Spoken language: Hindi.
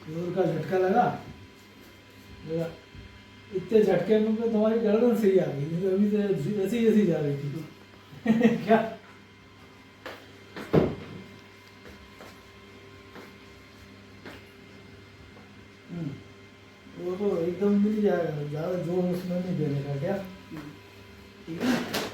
जोर का झटका लगा। लगा। इतने झटके में तो तुम्हारी गर्दन सही आ गई, तो अभी तो ऐसी ऐसी जा रही थी। क्या वो तो एकदम मिल जाएगा, ज़्यादा जोर उसमें नहीं देने का क्या। ठीक है।